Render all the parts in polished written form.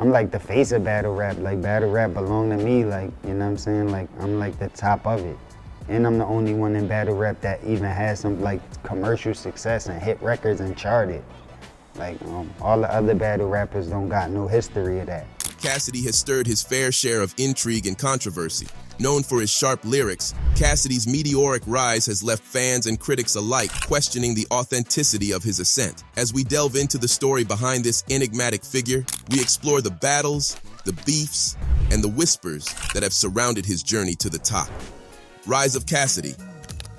I'm like the face of battle rap. Like battle rap belong to me. Like, you know what I'm saying? Like I'm like the top of it. And I'm the only one in battle rap that even has some like commercial success and hit records and charted. Like all the other battle rappers don't got no history of that. Cassidy has stirred his fair share of intrigue and controversy. Known for his sharp lyrics, Cassidy's meteoric rise has left fans and critics alike questioning the authenticity of his ascent. As we delve into the story behind this enigmatic figure, we explore the battles, the beefs, and the whispers that have surrounded his journey to the top. Rise of Cassidy.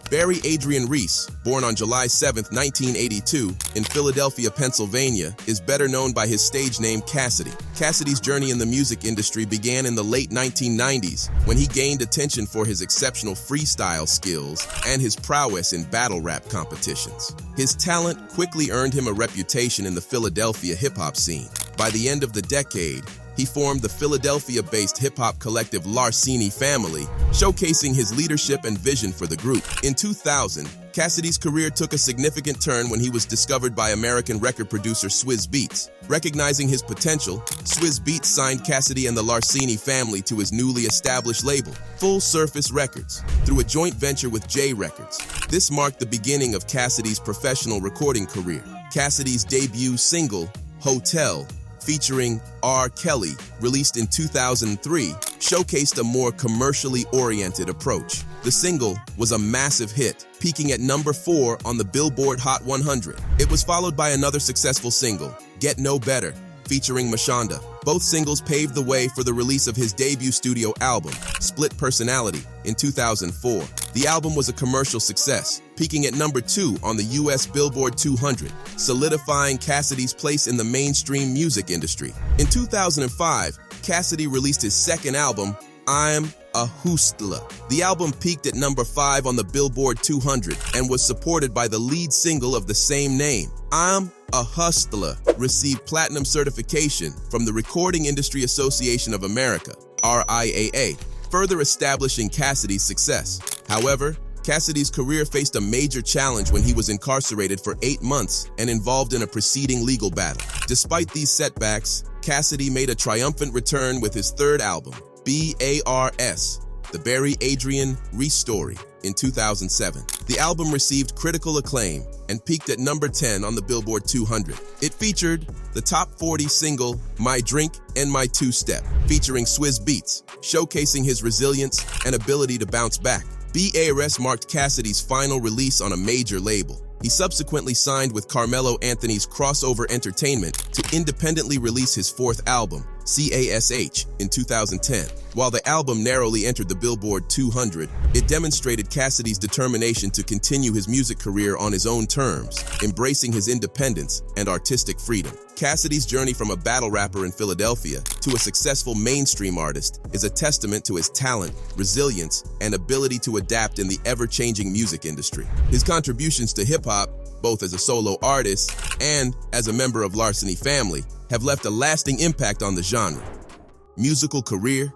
Barry Adrian Reese, born on July 7, 1982, in Philadelphia, Pennsylvania, is better known by his stage name Cassidy. Cassidy's journey in the music industry began in the late 1990s when he gained attention for his exceptional freestyle skills and his prowess in battle rap competitions. His talent quickly earned him a reputation in the Philadelphia hip-hop scene. By the end of the decade, he formed the Philadelphia-based hip-hop collective Larcini Family, showcasing his leadership and vision for the group. In 2000, Cassidy's career took a significant turn when he was discovered by American record producer Swizz Beatz. Recognizing his potential, Swizz Beatz signed Cassidy and the Larcini family to his newly established label, Full Surface Records, through a joint venture with J Records. This marked the beginning of Cassidy's professional recording career. Cassidy's debut single, Hotel, featuring R. Kelly, released in 2003, showcased a more commercially oriented approach. The single was a massive hit, peaking at number 4 on the Billboard Hot 100. It was followed by another successful single, Get No Better, featuring Mashonda. Both singles paved the way for the release of his debut studio album, Split Personality, in 2004. The album was a commercial success, peaking at number 2 on the US Billboard 200, solidifying Cassidy's place in the mainstream music industry. In 2005, Cassidy released his second album, I'm a Hustler. The album peaked at number 5 on the Billboard 200 and was supported by the lead single of the same name. I'm a Hustler received platinum certification from the Recording Industry Association of America, RIAA, further establishing Cassidy's success. However, Cassidy's career faced a major challenge when he was incarcerated for 8 months and involved in a preceding legal battle. Despite these setbacks, Cassidy made a triumphant return with his third album, BARS, The Barry Adrian Reese Story, in 2007. The album received critical acclaim and peaked at number 10 on the Billboard 200. It featured the top 40 single, My Drink and My Two-Step, featuring Swizz Beatz, showcasing his resilience and ability to bounce back. BARS marked Cassidy's final release on a major label. He subsequently signed with Carmelo Anthony's Crossover Entertainment to independently release his fourth album, CASH, in 2010. While the album narrowly entered the Billboard 200, it demonstrated Cassidy's determination to continue his music career on his own terms, embracing his independence and artistic freedom. Cassidy's journey from a battle rapper in Philadelphia to a successful mainstream artist is a testament to his talent, resilience, and ability to adapt in the ever-changing music industry. His contributions to hip-hop, both as a solo artist and as a member of Larcini Family, have left a lasting impact on the genre. Musical career.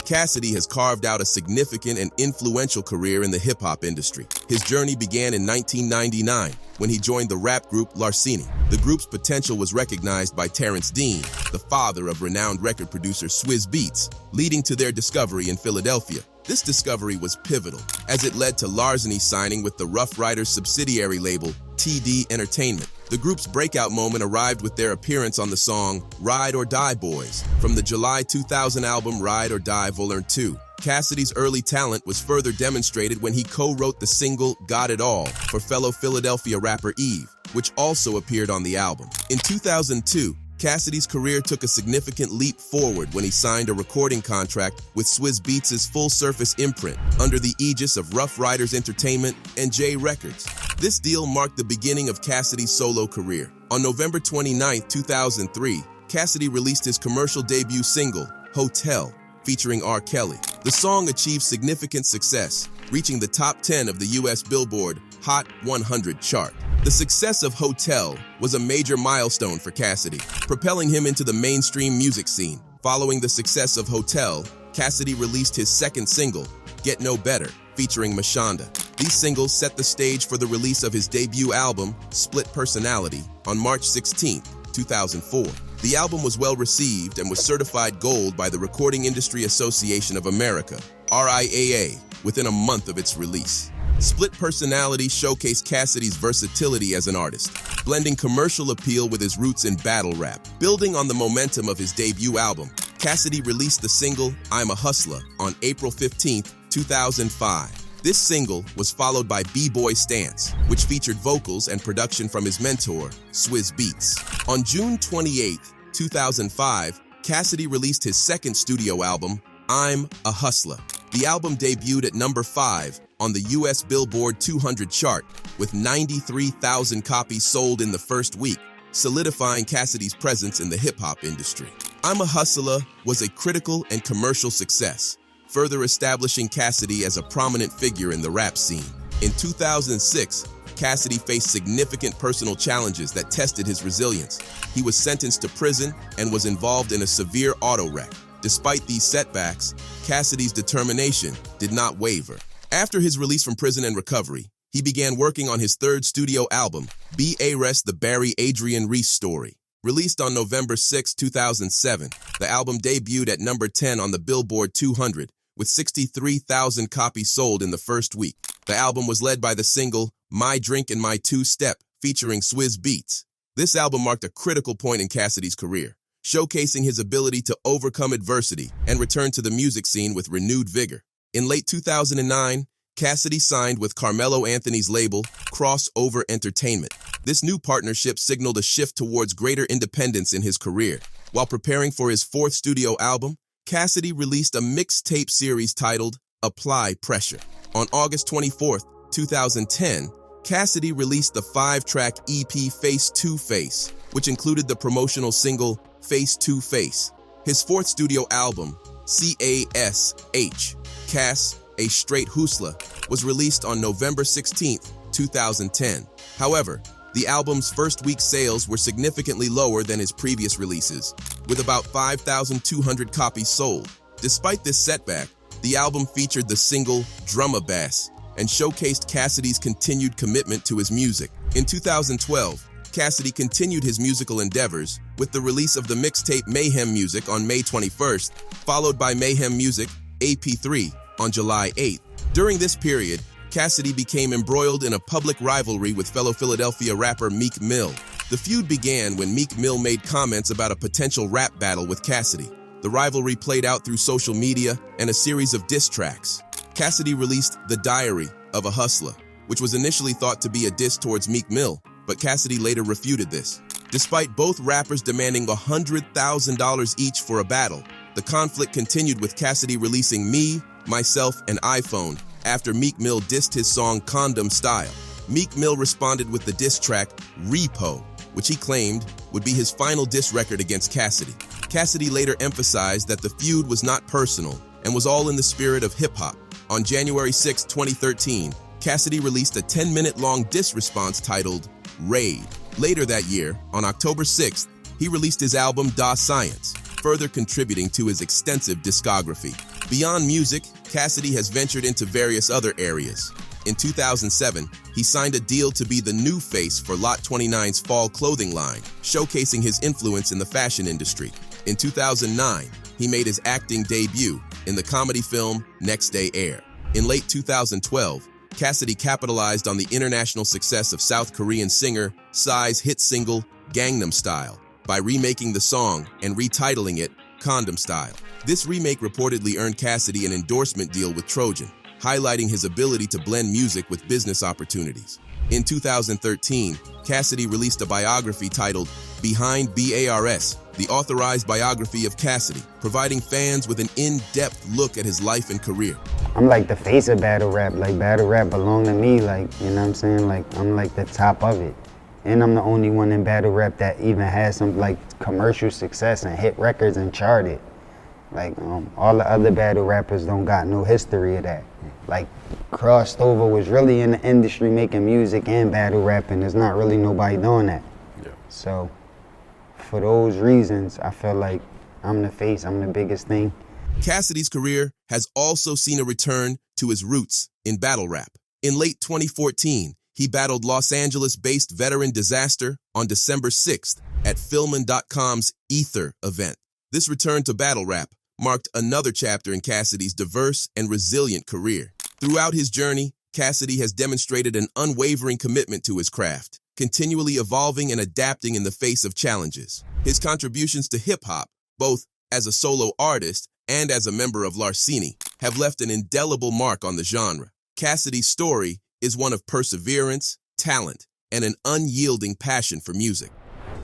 Cassidy has carved out a significant and influential career in the hip-hop industry. His journey began in 1999 when he joined the rap group Larcini. The group's potential was recognized by Terrence Dean, the father of renowned record producer Swizz Beatz, leading to their discovery in Philadelphia. This discovery was pivotal, as it led to Larcini signing with the Rough Riders subsidiary label, TD Entertainment. The group's breakout moment arrived with their appearance on the song Ride or Die Boys from the July 2000 album Ride or Die Volume 2. Cassidy's early talent was further demonstrated when he co-wrote the single Got It All for fellow Philadelphia rapper Eve, which also appeared on the album. In 2002, Cassidy's career took a significant leap forward when he signed a recording contract with Swizz Beatz' Full Surface imprint under the aegis of Rough Riders Entertainment and J Records. This deal marked the beginning of Cassidy's solo career. On November 29, 2003, Cassidy released his commercial debut single, Hotel, featuring R. Kelly. The song achieved significant success, reaching the top 10 of the US Billboard Hot 100 chart. The success of Hotel was a major milestone for Cassidy, propelling him into the mainstream music scene. Following the success of Hotel, Cassidy released his second single, Get No Better, featuring Mashonda. These singles set the stage for the release of his debut album, Split Personality, on March 16, 2004. The album was well received and was certified gold by the Recording Industry Association of America, RIAA, within a month of its release. Split Personality showcased Cassidy's versatility as an artist, blending commercial appeal with his roots in battle rap. Building on the momentum of his debut album, Cassidy released the single I'm a Hustler on April 15, 2005. This single was followed by B-Boy Stance, which featured vocals and production from his mentor, Swizz Beatz. On June 28, 2005, Cassidy released his second studio album, I'm a Hustler. The album debuted at number 5 on the US Billboard 200 chart, with 93,000 copies sold in the first week, solidifying Cassidy's presence in the hip-hop industry. I'm a Hustler was a critical and commercial success, further establishing Cassidy as a prominent figure in the rap scene. In 2006, Cassidy faced significant personal challenges that tested his resilience. He was sentenced to prison and was involved in a severe auto wreck. Despite these setbacks, Cassidy's determination did not waver. After his release from prison and recovery, he began working on his third studio album, B.A.R.E.S. The Barry Adrian Reese Story. Released on November 6, 2007, the album debuted at number 10 on the Billboard 200, with 63,000 copies sold in the first week. The album was led by the single My Drink and My Two-Step, featuring Swizz Beatz. This album marked a critical point in Cassidy's career, showcasing his ability to overcome adversity and return to the music scene with renewed vigor. In late 2009, Cassidy signed with Carmelo Anthony's label, Crossover Entertainment. This new partnership signaled a shift towards greater independence in his career. While preparing for his fourth studio album, Cassidy released a mixtape series titled Apply Pressure. On August 24, 2010, Cassidy released the 5-track EP Face to Face, which included the promotional single Face to Face. His fourth studio album, C.A.S.H., Cass, A Straight Hustler, was released on November 16, 2010. However, the album's first week sales were significantly lower than his previous releases, with about 5,200 copies sold. Despite this setback, the album featured the single Drumma Bass and showcased Cassidy's continued commitment to his music. In 2012, Cassidy continued his musical endeavors with the release of the mixtape Mayhem Music on May 21st, followed by Mayhem Music AP3 on July 8th. During this period, Cassidy became embroiled in a public rivalry with fellow Philadelphia rapper Meek Mill. The feud began when Meek Mill made comments about a potential rap battle with Cassidy. The rivalry played out through social media and a series of diss tracks. Cassidy released The Diary of a Hustler, which was initially thought to be a diss towards Meek Mill, but Cassidy later refuted this. Despite both rappers demanding $100,000 each for a battle, the conflict continued with Cassidy releasing Me, Myself, and iPhone after Meek Mill dissed his song Condom Style. Meek Mill responded with the diss track Repo, which he claimed would be his final diss record against Cassidy. Cassidy later emphasized that the feud was not personal and was all in the spirit of hip-hop. On January 6, 2013, Cassidy released a 10-minute-long diss response titled Raid. Later that year, on October 6th, he released his album Da Science, further contributing to his extensive discography. Beyond music, Cassidy has ventured into various other areas. In 2007, he signed a deal to be the new face for Lot 29's fall clothing line, showcasing his influence in the fashion industry. In 2009, he made his acting debut in the comedy film Next Day Air. In late 2012, Cassidy capitalized on the international success of South Korean singer Psy's hit single Gangnam Style by remaking the song and retitling it Condom Style. This remake reportedly earned Cassidy an endorsement deal with Trojan, highlighting his ability to blend music with business opportunities. In 2013, Cassidy released a biography titled Behind B.A.R.E.S., the authorized biography of Cassidy, providing fans with an in-depth look at his life and career. I'm like the face of battle rap. Like, battle rap belong to me. Like, you know what I'm saying? Like, I'm like the top of it. And I'm the only one in battle rap that even has some like commercial success and hit records and charted. Like, all the other battle rappers don't got no history of that. Like, Crossed Over was really in the industry making music and battle rapping. There's not really nobody doing that. Yeah. So, for those reasons, I feel like I'm the face, I'm the biggest thing. Cassidy's career has also seen a return to his roots in battle rap. In late 2014, he battled Los Angeles-based veteran Disaster on December 6th at Filmin.com's Ether event. This return to battle rap marked another chapter in Cassidy's diverse and resilient career. Throughout his journey, Cassidy has demonstrated an unwavering commitment to his craft, continually evolving and adapting in the face of challenges. His contributions to hip-hop, both as a solo artist and as a member of Larcini, have left an indelible mark on the genre. Cassidy's story is one of perseverance, talent, and an unyielding passion for music.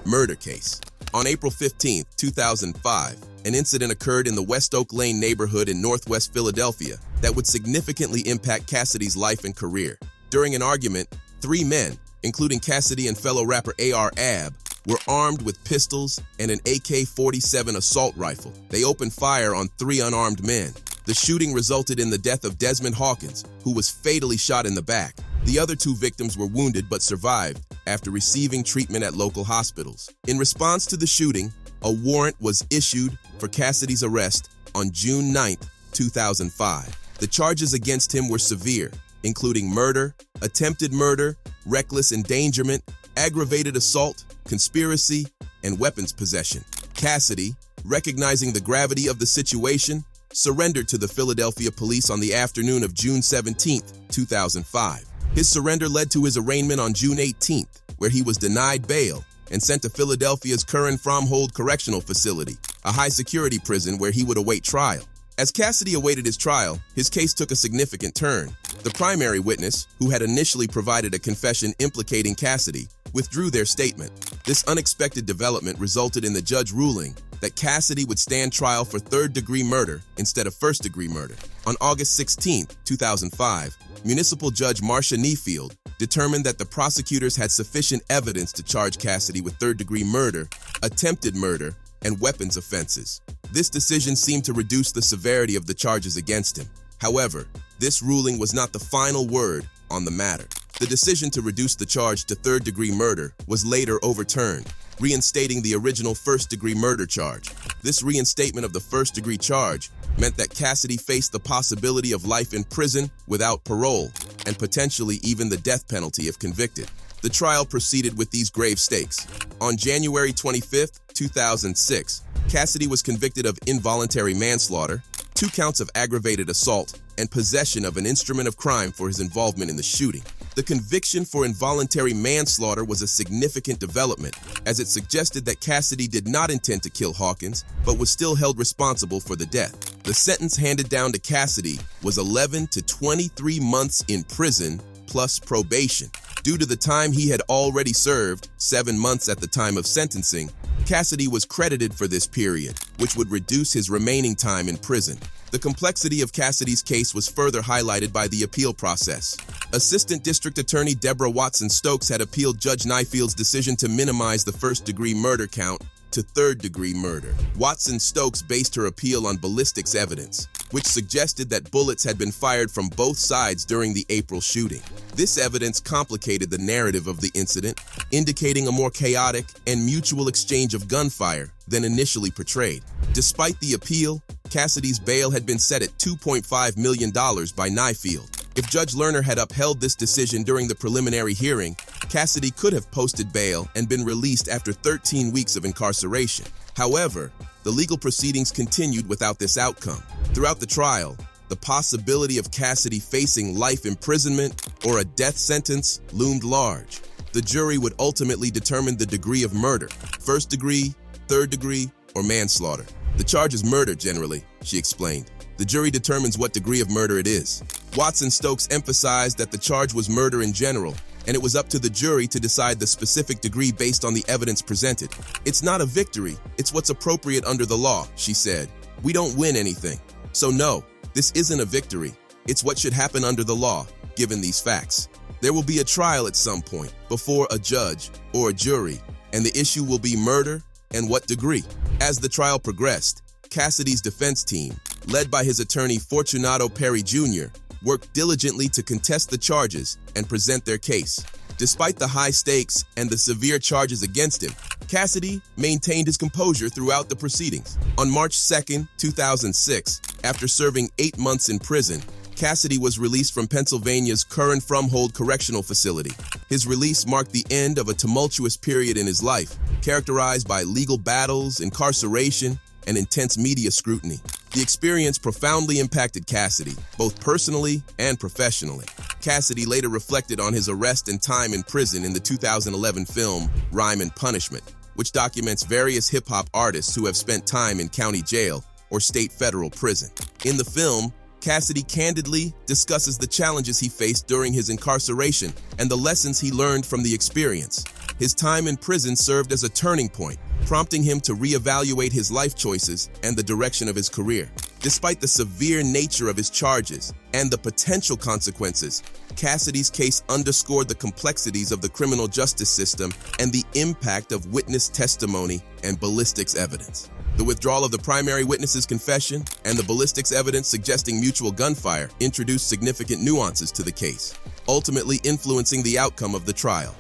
Murder case. On April 15, 2005, an incident occurred in the West Oak Lane neighborhood in Northwest Philadelphia that would significantly impact Cassidy's life and career. During an argument, 3 men, including Cassidy and fellow rapper A.R. Ab, were armed with pistols and an AK-47 assault rifle. They opened fire on 3 unarmed men. The shooting resulted in the death of Desmond Hawkins, who was fatally shot in the back. The other 2 victims were wounded but survived after receiving treatment at local hospitals. In response to the shooting, a warrant was issued for Cassidy's arrest on June 9, 2005. The charges against him were severe, including murder, attempted murder, reckless endangerment, aggravated assault, conspiracy, and weapons possession. Cassidy, recognizing the gravity of the situation, surrendered to the Philadelphia police on the afternoon of June 17, 2005. His surrender led to his arraignment on June 18th, where he was denied bail and sent to Philadelphia's Curran-Fromhold Correctional Facility, a high-security prison where he would await trial. As Cassidy awaited his trial, his case took a significant turn. The primary witness, who had initially provided a confession implicating Cassidy, withdrew their statement. This unexpected development resulted in the judge ruling that Cassidy would stand trial for third-degree murder instead of first-degree murder. On August 16, 2005, Municipal Judge Marcia Neefield determined that the prosecutors had sufficient evidence to charge Cassidy with third-degree murder, attempted murder, and weapons offenses. This decision seemed to reduce the severity of the charges against him. However, this ruling was not the final word on the matter. The decision to reduce the charge to third-degree murder was later overturned, reinstating the original first-degree murder charge. This reinstatement of the first-degree charge meant that Cassidy faced the possibility of life in prison without parole, and potentially even the death penalty if convicted. The trial proceeded with these grave stakes. On January 25, 2006, Cassidy was convicted of involuntary manslaughter, 2 counts of aggravated assault, and possession of an instrument of crime for his involvement in the shooting. The conviction for involuntary manslaughter was a significant development, as it suggested that Cassidy did not intend to kill Hawkins, but was still held responsible for the death. The sentence handed down to Cassidy was 11 to 23 months in prison plus probation. Due to the time he had already served, 7 months at the time of sentencing, Cassidy was credited for this period, which would reduce his remaining time in prison. The complexity of Cassidy's case was further highlighted by the appeal process. Assistant District Attorney Deborah Watson-Stokes had appealed Judge Neifield's decision to minimize the first-degree murder count to third-degree murder. Watson-Stokes based her appeal on ballistics evidence, which suggested that bullets had been fired from both sides during the April shooting. This evidence complicated the narrative of the incident, indicating a more chaotic and mutual exchange of gunfire than initially portrayed. Despite the appeal, Cassidy's bail had been set at $2.5 million by Neifield. If Judge Lerner had upheld this decision during the preliminary hearing, Cassidy could have posted bail and been released after 13 weeks of incarceration. However, the legal proceedings continued without this outcome. Throughout the trial, the possibility of Cassidy facing life imprisonment or a death sentence loomed large. The jury would ultimately determine the degree of murder, first degree, third degree, or manslaughter. The charge is murder generally, she explained. The jury determines what degree of murder it is. Watson-Stokes emphasized that the charge was murder in general, and it was up to the jury to decide the specific degree based on the evidence presented. It's not a victory, it's what's appropriate under the law, she said. We don't win anything. So no, this isn't a victory. It's what should happen under the law, given these facts. There will be a trial at some point, before a judge or a jury, and the issue will be murder and what degree. As the trial progressed, Cassidy's defense team, led by his attorney Fortunato Perry Jr., worked diligently to contest the charges and present their case. Despite the high stakes and the severe charges against him, Cassidy maintained his composure throughout the proceedings. On March 2, 2006, after serving 8 months in prison, Cassidy was released from Pennsylvania's Curran-Fromhold Correctional Facility. His release marked the end of a tumultuous period in his life, characterized by legal battles, incarceration, and intense media scrutiny. The experience profoundly impacted Cassidy, both personally and professionally. Cassidy later reflected on his arrest and time in prison in the 2011 film Rhyme and Punishment, which documents various hip-hop artists who have spent time in county jail or state federal prison. In the film, Cassidy candidly discusses the challenges he faced during his incarceration and the lessons he learned from the experience. His time in prison served as a turning point, prompting him to reevaluate his life choices and the direction of his career. Despite the severe nature of his charges and the potential consequences, Cassidy's case underscored the complexities of the criminal justice system and the impact of witness testimony and ballistics evidence. The withdrawal of the primary witness's confession and the ballistics evidence suggesting mutual gunfire introduced significant nuances to the case, ultimately influencing the outcome of the trial.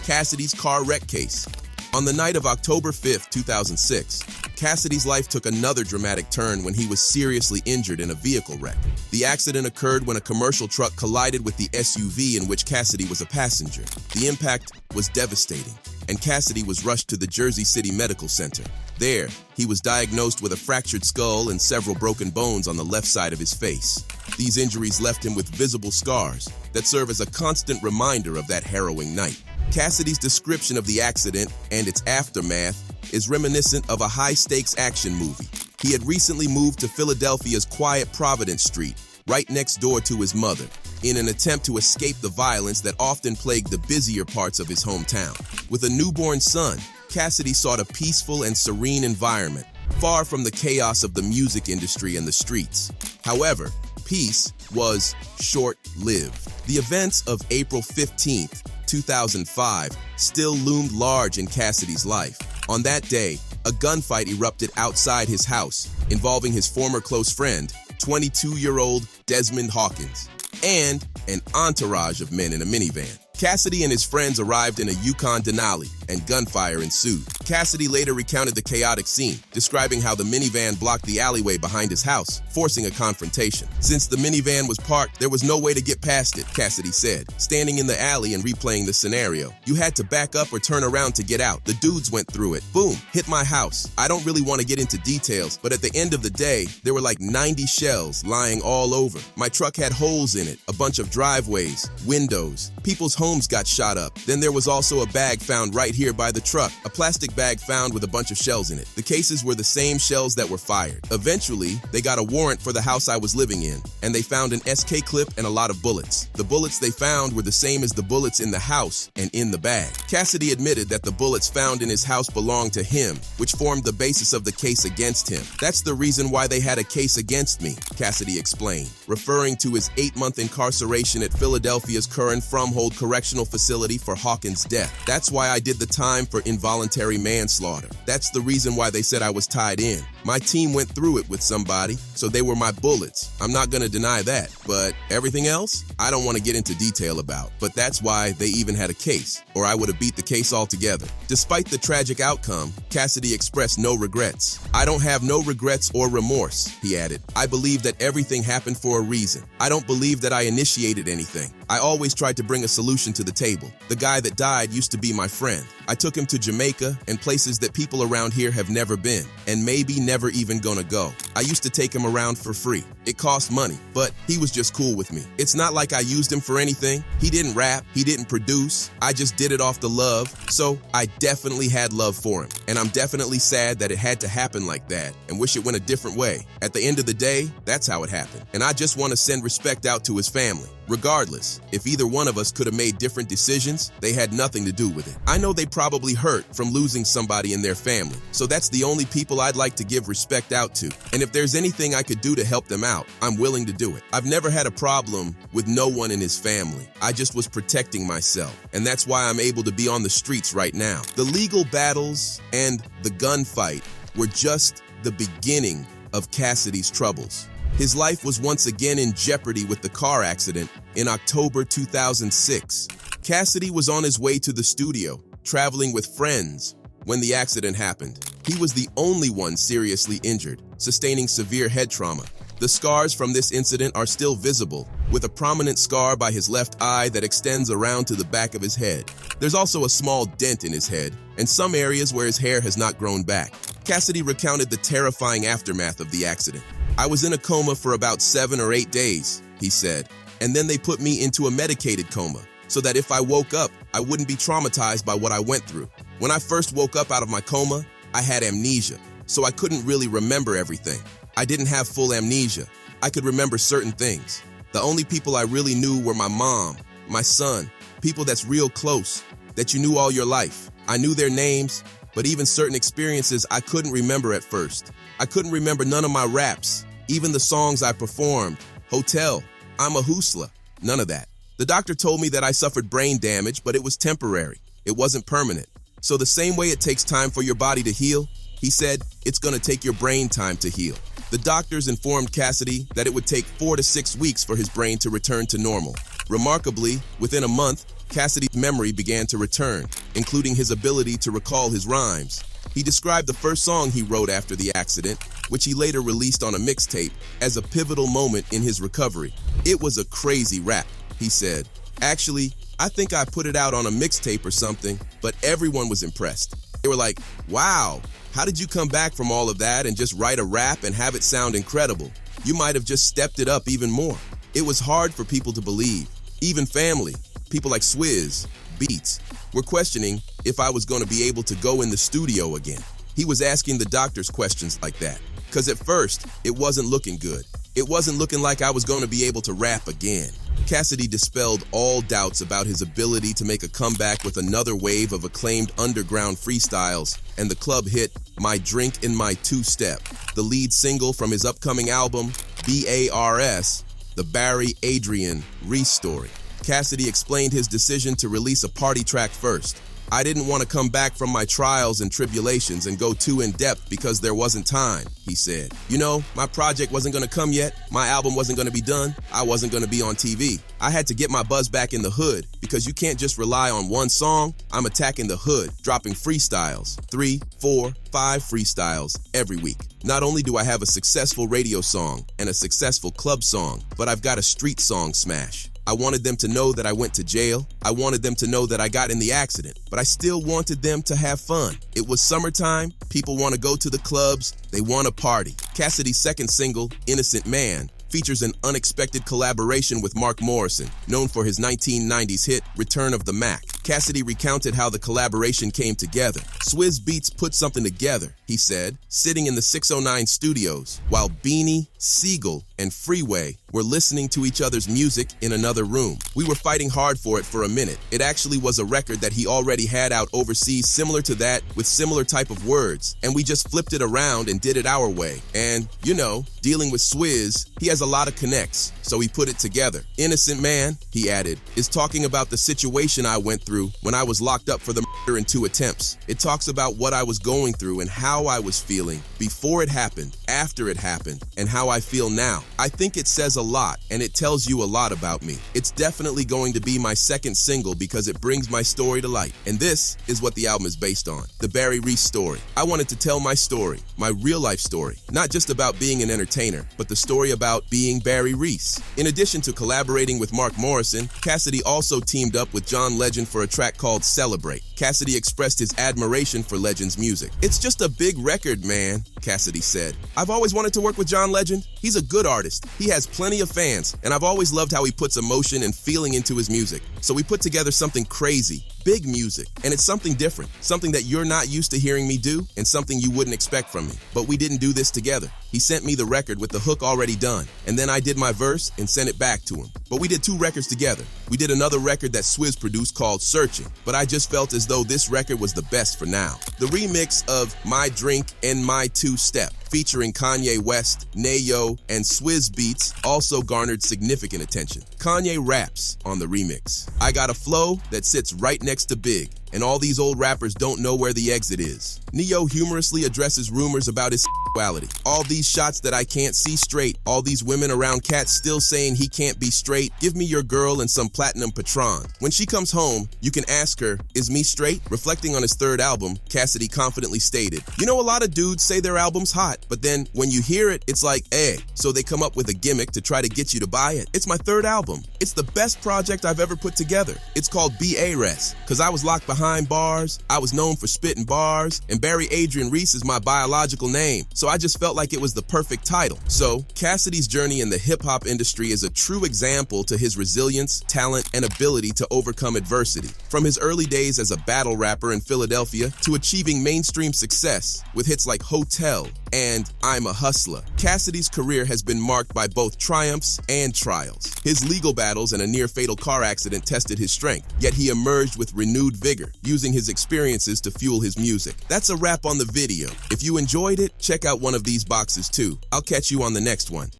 Cassidy's car wreck case. On the night of October 5, 2006, Cassidy's life took another dramatic turn when he was seriously injured in a vehicle wreck. The accident occurred when a commercial truck collided with the SUV in which Cassidy was a passenger. The impact was devastating, and Cassidy was rushed to the Jersey City Medical Center. There, he was diagnosed with a fractured skull and several broken bones on the left side of his face. These injuries left him with visible scars that serve as a constant reminder of that harrowing night. Cassidy's description of the accident and its aftermath is reminiscent of a high-stakes action movie. He had recently moved to Philadelphia's quiet Providence Street, right next door to his mother, in an attempt to escape the violence that often plagued the busier parts of his hometown. With a newborn son, Cassidy sought a peaceful and serene environment, far from the chaos of the music industry and the streets. However, peace was short-lived. The events of April 15th, 2005 still loomed large in Cassidy's life. On that day, a gunfight erupted outside his house, involving his former close friend, 22-year-old Desmond Hawkins, and an entourage of men in a minivan. Cassidy and his friends arrived in a Yukon Denali, and gunfire ensued. Cassidy later recounted the chaotic scene, describing how the minivan blocked the alleyway behind his house, forcing a confrontation. Since the minivan was parked, there was no way to get past it, Cassidy said, standing in the alley and replaying the scenario. You had to back up or turn around to get out. The dudes went through it. Boom, hit my house. I don't really want to get into details, but at the end of the day, there were like 90 shells lying all over. My truck had holes in it, a bunch of driveways, windows. People's homes got shot up. Then there was also a bag found right here by the truck, a plastic bag found with a bunch of shells in it. The cases were the same shells that were fired. Eventually, they got a warrant for the house I was living in, and they found an SK clip and a lot of bullets. The bullets they found were the same as the bullets in the house and in the bag. Cassidy admitted that the bullets found in his house belonged to him, which formed the basis of the case against him. That's the reason why they had a case against me, Cassidy explained, referring to his 8-month incarceration at Philadelphia's Curran-Fromhold Correctional Facility for Hawkins' death. That's why I did the time for involuntary manslaughter. That's the reason why they said I was tied in. My team went through it with somebody, so they were my bullets. I'm not gonna deny that, but everything else, I don't want to get into detail about. But that's why they even had a case, or I would have beat the case altogether. Despite the tragic outcome, Cassidy expressed no regrets. I don't have no regrets or remorse, he added. I believe that everything happened for a reason. I don't believe that I initiated anything. I always tried to bring a solution to the table. The guy that died used to be my friend. I took him to Jamaica and places that people around here have never been, and maybe never even gonna go. I used to take him around for free. It cost money, but he was just cool with me. It's not like I used him for anything. He didn't rap, he didn't produce. I just did it off the love, so I definitely had love for him. And I'm definitely sad that it had to happen like that and wish it went a different way. At the end of the day, that's how it happened. And I just want to send respect out to his family. Regardless, if either one of us could have made different decisions, they had nothing to do with it. I know they probably hurt from losing somebody in their family, so that's the only people I'd like to give respect out to. And if there's anything I could do to help them out, I'm willing to do it. I've never had a problem with no one in his family. I just was protecting myself, and that's why I'm able to be on the streets right now. The legal battles and the gunfight were just the beginning of Cassidy's troubles. His life was once again in jeopardy with the car accident in October 2006. Cassidy was on his way to the studio, traveling with friends, when the accident happened. He was the only one seriously injured, sustaining severe head trauma. The scars from this incident are still visible, with a prominent scar by his left eye that extends around to the back of his head. There's also a small dent in his head, and some areas where his hair has not grown back. Cassidy recounted the terrifying aftermath of the accident. "I was in a coma for about 7 or 8 days," he said, "and then they put me into a medicated coma, so that if I woke up, I wouldn't be traumatized by what I went through. When I first woke up out of my coma, I had amnesia, so I couldn't really remember everything. I didn't have full amnesia. I could remember certain things. The only people I really knew were my mom, my son, people that's real close, that you knew all your life. I knew their names, but even certain experiences I couldn't remember at first. I couldn't remember none of my raps, even the songs I performed. Hotel, I'm a hoosla, none of that. The doctor told me that I suffered brain damage, but it was temporary. It wasn't permanent. So the same way it takes time for your body to heal, he said, it's gonna take your brain time to heal. The doctors informed Cassidy that it would take 4 to 6 weeks for his brain to return to normal. Remarkably, within a month, Cassidy's memory began to return, including his ability to recall his rhymes. He described the first song he wrote after the accident, which he later released on a mixtape, as a pivotal moment in his recovery. "It was a crazy rap," he said. "Actually, I think I put it out on a mixtape or something, but everyone was impressed. They were like, wow, how did you come back from all of that and just write a rap and have it sound incredible? You might have just stepped it up even more." It was hard for people to believe. Even family, people like Swizz, Beats, were questioning if I was going to be able to go in the studio again. He was asking the doctors questions like that, because at first, it wasn't looking good. It wasn't looking like I was going to be able to rap again. Cassidy dispelled all doubts about his ability to make a comeback with another wave of acclaimed underground freestyles and the club hit My Drink in My Two-Step, the lead single from his upcoming album, BARS, The Barry Adrian Reese Story. Cassidy explained his decision to release a party track first. "I didn't want to come back from my trials and tribulations and go too in-depth because there wasn't time," he said. "You know, my project wasn't going to come yet. My album wasn't going to be done. I wasn't going to be on TV. I had to get my buzz back in the hood because you can't just rely on one song. I'm attacking the hood, dropping freestyles, 3, 4, 5 freestyles every week. Not only do I have a successful radio song and a successful club song, but I've got a street song smash. I wanted them to know that I went to jail. I wanted them to know that I got in the accident, but I still wanted them to have fun. It was summertime. People want to go to the clubs. They want to party." Cassidy's second single, Innocent Man, features an unexpected collaboration with Mark Morrison, known for his 1990s hit, Return of the Mac. Cassidy recounted how the collaboration came together. "Swizz Beats put something together," he said, sitting in the 609 studios, while Beanie, Siegel, and Freeway were listening to each other's music in another room. "We were fighting hard for it for a minute. It actually was a record that he already had out overseas similar to that with similar type of words, and we just flipped it around and did it our way. And, you know, dealing with Swizz, he has a lot of connects, so he put it together. Innocent Man," he added, "is talking about the situation I went through when I was locked up for the murder in 2 attempts. It talks about what I was going through and how I was feeling before it happened, after it happened, and how I feel now. I think it says a lot, and it tells you a lot about me. It's definitely going to be my second single because it brings my story to light. And this is what the album is based on, the Barry Reese story. I wanted to tell my story, my real-life story, not just about being an entertainer, but the story about being Barry Reese." In addition to collaborating with Mark Morrison, Cassidy also teamed up with John Legend for a track called Celebrate. Cassidy expressed his admiration for Legend's music. "It's just a big record, man," Cassidy said. "I've always wanted to work with John Legend. He's a good artist. He has plenty of fans, and I've always loved how he puts emotion and feeling into his music. So we put together something crazy, big music, and it's something different, something that you're not used to hearing me do, and something you wouldn't expect from me. But we didn't do this together. He sent me the record with the hook already done, and then I did my verse and sent it back to him. But we did 2 records together. We did another record that Swizz produced called Searching, but I just felt as though this record was the best for now." The remix of My Drink and My Two-Step, featuring Kanye West, Nayo, and Swizz Beats, also garnered significant attention. Kanye raps on the remix. "I got a flow that sits right next to Big. and all these old rappers don't know where the exit is. Neo humorously addresses rumors about his sexuality. All these shots that I can't see straight, all these women around Cat still saying he can't be straight. Give me your girl and some platinum Patron. When she comes home, you can ask her, is me straight? Reflecting on his third album, Cassidy confidently stated, you know, a lot of dudes say their album's hot, but then when you hear it, it's like, eh. So they come up with a gimmick to try to get you to buy it. It's my third album. It's the best project I've ever put together. It's called B.A.R.E.S. Cause I was locked behind bars, I was known for spitting bars, and Barry Adrian Reese is my biological name. So I just felt like it was the perfect title. So Cassidy's journey in the hip-hop industry is a true example to his resilience, talent, and ability to overcome adversity. From his early days as a battle rapper in Philadelphia to achieving mainstream success with hits like Hotel and I'm a Hustler, Cassidy's career has been marked by both triumphs and trials. His legal battles and a near-fatal car accident tested his strength, yet he emerged with renewed vigor, using his experiences to fuel his music. That's a wrap on the video. If you enjoyed it, check out one of these boxes too. I'll catch you on the next one.